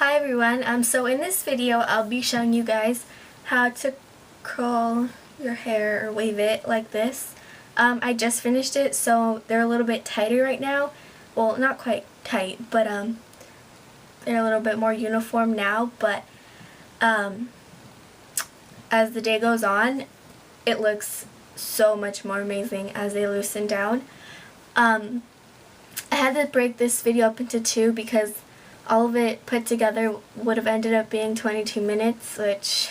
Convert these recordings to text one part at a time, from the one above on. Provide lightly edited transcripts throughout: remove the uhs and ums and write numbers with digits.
Hi everyone, so in this video I'll be showing you guys how to curl your hair or wave it like this. I just finished it, so they're a little bit tighter right now. Well, not quite tight, but they're a little bit more uniform now, but as the day goes on, it looks so much more amazing as they loosen down. I had to break this video up into two because all of it put together would have ended up being 22 minutes, which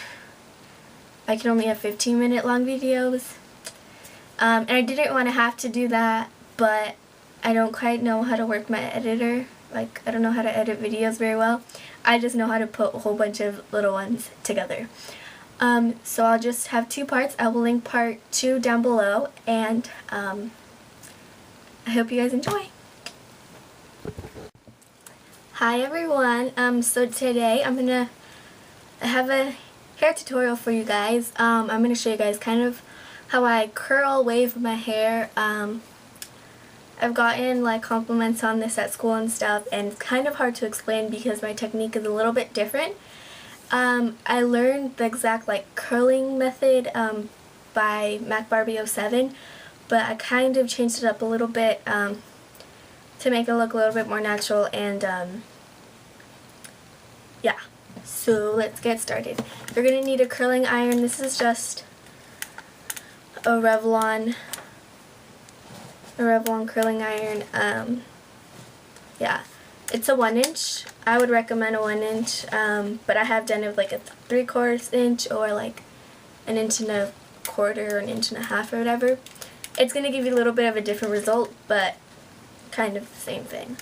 I can only have 15-minute long videos. And I didn't want to have to do that, but I don't quite know how to work my editor. Like, I don't know how to edit videos very well. I just know how to put a whole bunch of little ones together. So I'll just have two parts. I will link part 2 down below, and I hope you guys enjoy. Hi everyone, so today I have a hair tutorial for you guys. I'm going to show you guys kind of how I curl, wave my hair. I've gotten like compliments on this at school and stuff, and it's kind of hard to explain because my technique is a little bit different. I learned the exact like curling method by MacBarbie07, but I kind of changed it up a little bit to make it look a little bit more natural, and yeah, so let's get started. You're going to need a curling iron. This is just a revlon curling iron. Yeah, it's a 1-inch. I would recommend a 1-inch, but I have done it with like a 3/4 inch or like 1 1/4 or 1.5 inches or whatever. It's going to give you a little bit of a different result, but kind of the same thing.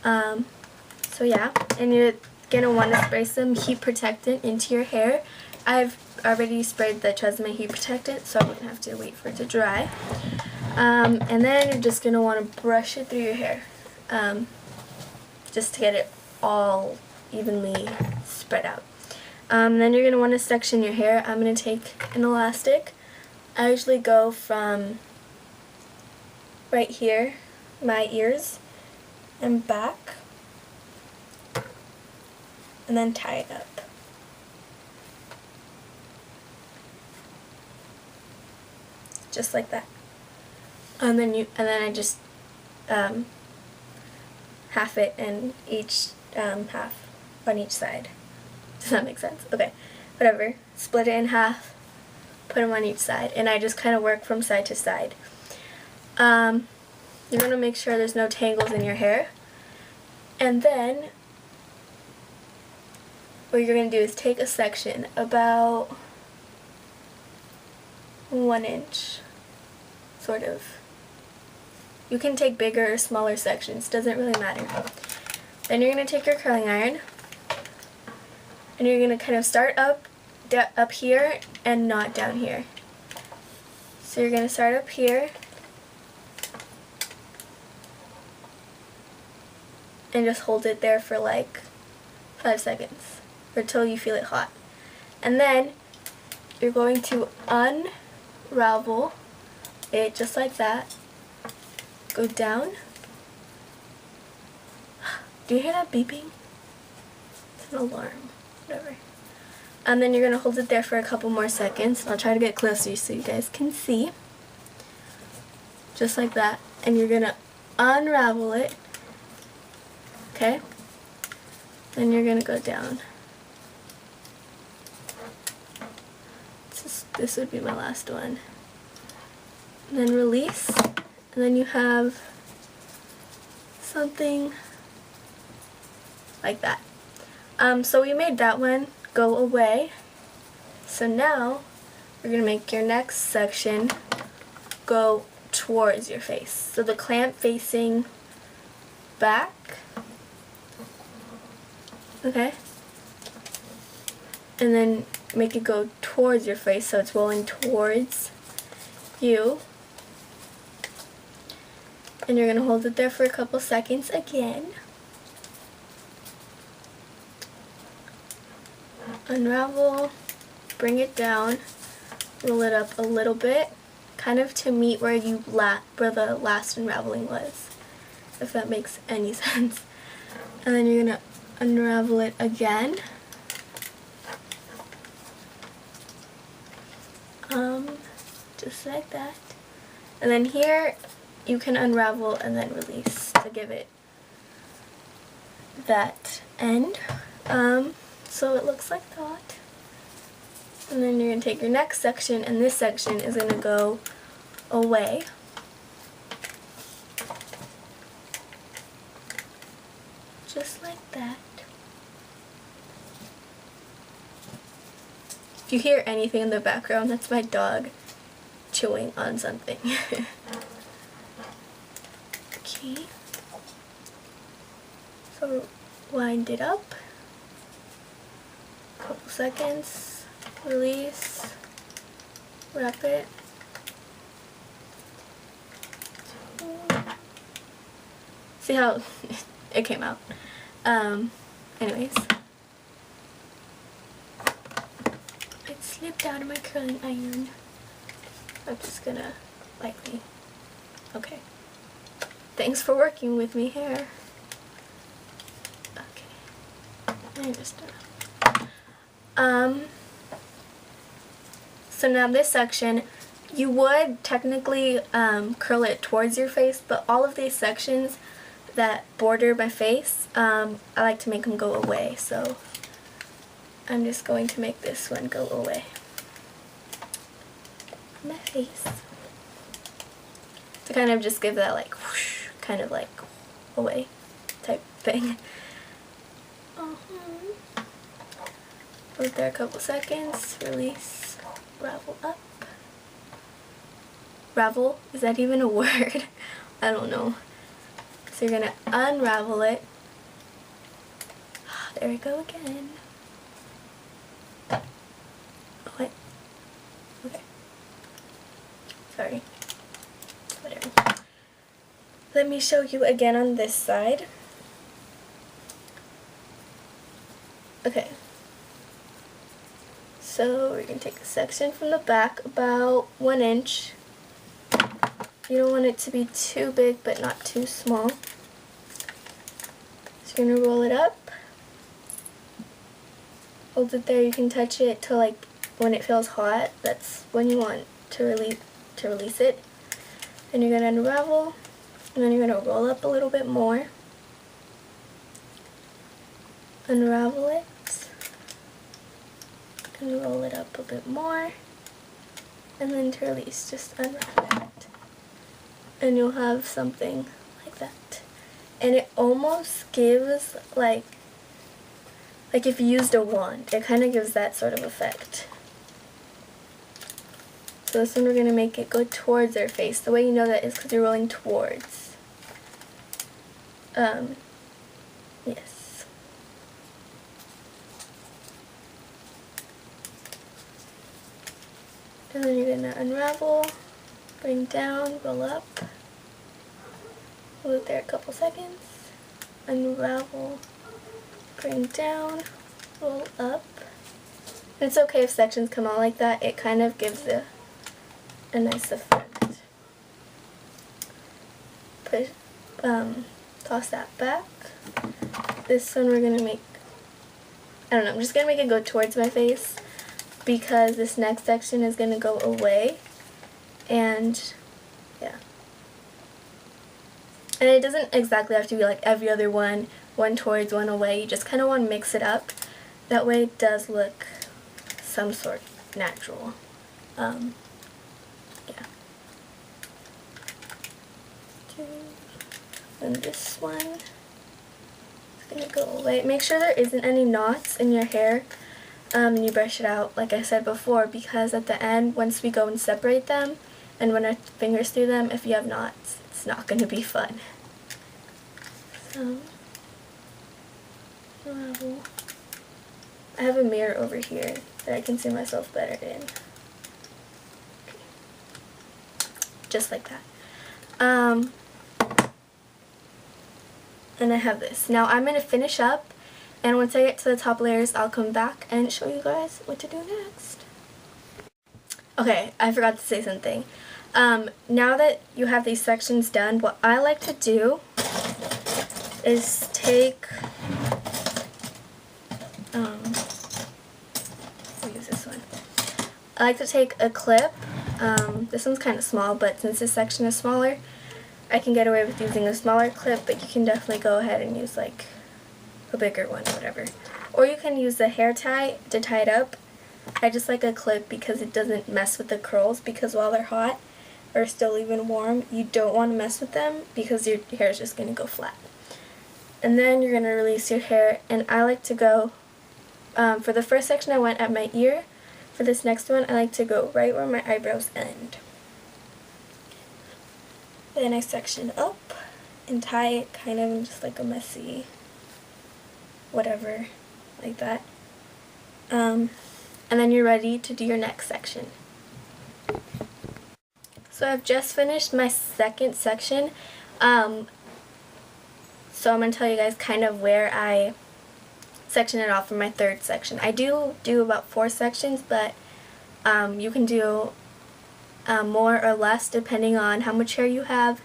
So yeah, and you're going to want to spray some heat protectant into your hair. I've already sprayed the tresemme heat protectant, so I wouldn't have to wait for it to dry. And then you're just going to want to brush it through your hair, just to get it all evenly spread out. Then you're going to want to section your hair. I'm going to take an elastic. I usually go from right here, my ears, and back, and then tie it up. Just like that. And then I just half it in each half on each side. Does that make sense? Okay, whatever. Split it in half, put them on each side, and I just kind of work from side to side. You're going to make sure there's no tangles in your hair, and then what you're going to do is take a section about 1 inch, sort of. You can take bigger or smaller sections, doesn't really matter. Then you're going to take your curling iron, and you're going to kind of start up here and not down here. So you're going to start up here and just hold it there for like 5 seconds or until you feel it hot. And then you're going to unravel it just like that. Go down. Do you hear that beeping? It's an alarm. Whatever. And then you're going to hold it there for a couple more seconds. I'll try to get closer so you guys can see. Just like that. And you're going to unravel it. Okay? Then you're going to go down. This would be my last one. And then release. And then you have something like that. So we made that one go away. So now we're going to make your next section go towards your face. So the clamp facing back. Okay? And then make it go towards your face, so it's rolling towards you. And you're going to hold it there for a couple seconds again. Unravel, bring it down, roll it up a little bit, kind of to meet where the last unraveling was, if that makes any sense. And then you're going to unravel it again. Just like that. And then here you can unravel and then release to give it that end. So it looks like that. And then you're going to take your next section, and this section is going to go away. Just like that. If you hear anything in the background, that's my dog chewing on something. Okay. So wind it up. Couple seconds. Release. Wrap it. See how it came out. Anyways. It slipped out of my curling iron. I'm just gonna lightly. Okay. Thanks for working with me here. Okay. I just so now this section, you would technically curl it towards your face, but all of these sections that border my face, I like to make them go away, so I'm just going to make this one go away. My face. To kind of just give that like whoosh, kind of like away type thing. Hold there a couple seconds, release, ravel up. Ravel? Is that even a word? I don't know. So you're gonna unravel it. There we go again. Oh, wait. Okay. Sorry. Whatever. Let me show you again on this side. Okay. So we're going to take a section from the back, about 1 inch. You don't want it to be too big, but not too small. So you're going to roll it up. Hold it there. You can touch it till like when it feels hot. That's when you want to release it. Then you're going to unravel, and then you're going to roll up a little bit more. Unravel it. And roll it up a bit more, and then to release, just unwrap it, and you'll have something like that. And it almost gives like if you used a wand, it kind of gives that sort of effect. So this one we're going to make it go towards our face. The way you know that is because you're rolling towards. Yes. And then you're going to unravel, bring down, roll up, hold it there a couple seconds, unravel, bring down, roll up. And it's okay if sections come out like that, it kind of gives a nice effect. Toss that back. This one we're going to make, I don't know, I'm just going to make it go towards my face, because this next section is going to go away, and yeah. And it doesn't exactly have to be like every other one towards, one away. You just kind of want to mix it up. That way it does look some sort natural. Yeah. And this one is going to go away. Make sure there isn't any knots in your hair. And you brush it out, like I said before, because at the end, once we go and separate them and run our fingers through them, if you have knots, it's not going to be fun. So, I have a mirror over here that I can see myself better in. Okay. Just like that. And I have this. Now I'm going to finish up. And once I get to the top layers, I'll come back and show you guys what to do next. Okay, I forgot to say something. Now that you have these sections done, what I like to do is take I'll use this one. I like to take a clip. This one's kind of small, but since this section is smaller, I can get away with using a smaller clip, but you can definitely go ahead and use like a bigger one, whatever. Or you can use the hair tie to tie it up. I just like a clip because it doesn't mess with the curls, because while they're hot or still even warm, you don't want to mess with them because your hair is just going to go flat. And then you're going to release your hair, and I like to go, for the first section I went at my ear. For this next one, I like to go right where my eyebrows end. Then I section up and tie it kind of in just like a messy whatever, like that. And then you're ready to do your next section. So I've just finished my second section. So I'm going to tell you guys kind of where I section it off for my third section. I do about 4 sections, but you can do more or less depending on how much hair you have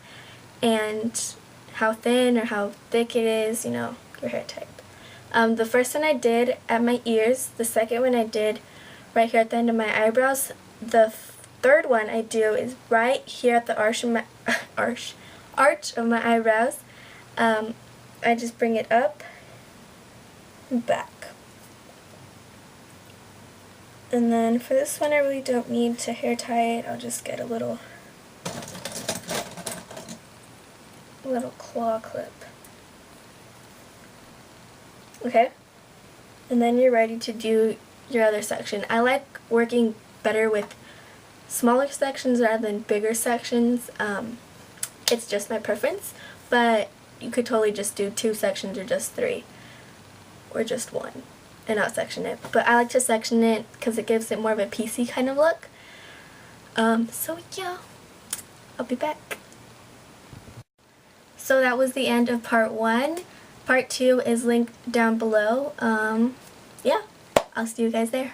and how thin or how thick it is, you know, your hair type. The first one I did at my ears, the second one I did right here at the end of my eyebrows. The third one I do is right here at the arch of my arch of my eyebrows. I just bring it up and back. And then for this one I really don't need to hair tie it. I'll just get a little claw clip. Okay? And then you're ready to do your other section. I like working better with smaller sections rather than bigger sections. It's just my preference, but you could totally just do 2 sections or just 3 or just 1 and not section it. But I like to section it because it gives it more of a piecey kind of look. So yeah, I'll be back. So that was the end of part 1. Part 2 is linked down below. Yeah, I'll see you guys there.